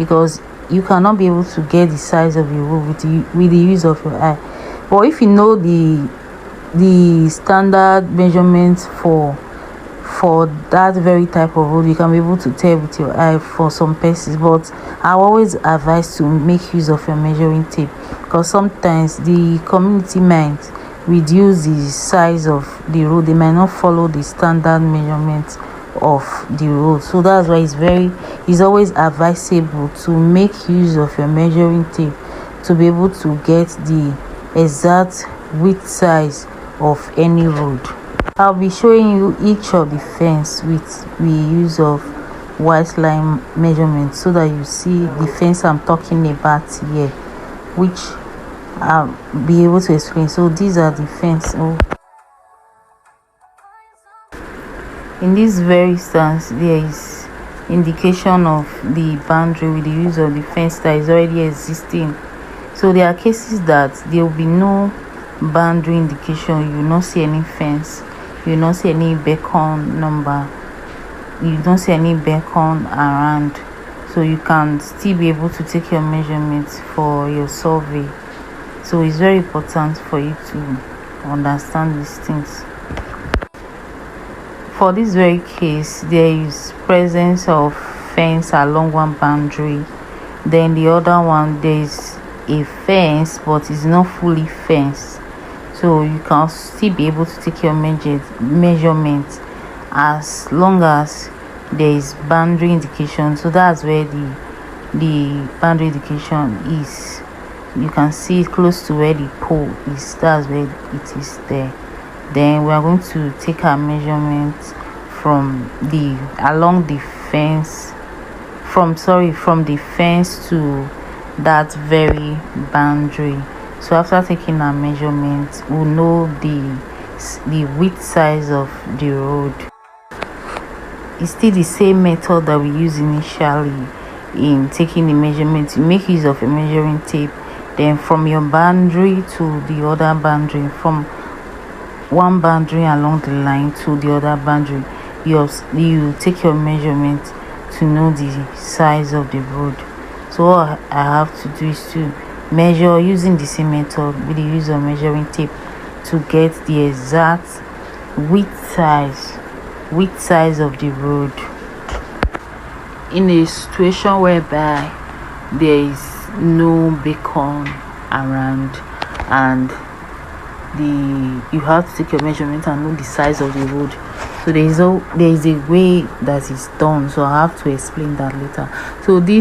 because you cannot be able to get the size of your road with the use of your eye. But if you know the standard measurements for that very type of road, you can be able to tell with your eye for some persons. But I always advise to make use of your measuring tape, because sometimes the community might reduce the size of the road. They might not follow the standard measurements of the road. So that's why it's always advisable to make use of your measuring tape to be able to get the exact width size of any road. I'll be showing you each of the fence with the use of white line measurement, so that you see the fence I'm talking about here, which I'll be able to explain. So these are the fence. In this very stance, there is indication of the boundary with the use of the fence that is already existing. So there are cases that there will be no boundary indication. You will not see any fence, you will not see any beacon number, you don't see any beacon around. So you can still be able to take your measurements for your survey. So it's very important for you to understand these things. For this very case, there is presence of fence along one boundary, then the other one there is a fence but it's not fully fenced. So you can still be able to take your measurements as long as there is boundary indication. So that's where the boundary indication is. You can see it close to where the pole is. That's where it is there. Then we are going to take our measurements from along the fence, from the fence to that very boundary. So after taking our measurements, we'll know the width size of the road. It's still the same method that we used initially in taking the measurements. You make use of a measuring tape, then from your boundary to the other boundary, from one boundary along the line to the other boundary, you take your measurement to know the size of the road. So all I have to do is to measure using the same method with the use of measuring tape to get the exact width size of the road. In a situation whereby there is no beacon around and you have to take your measurement and know the size of the road, so there is a way that is done. So I have to explain that later. So this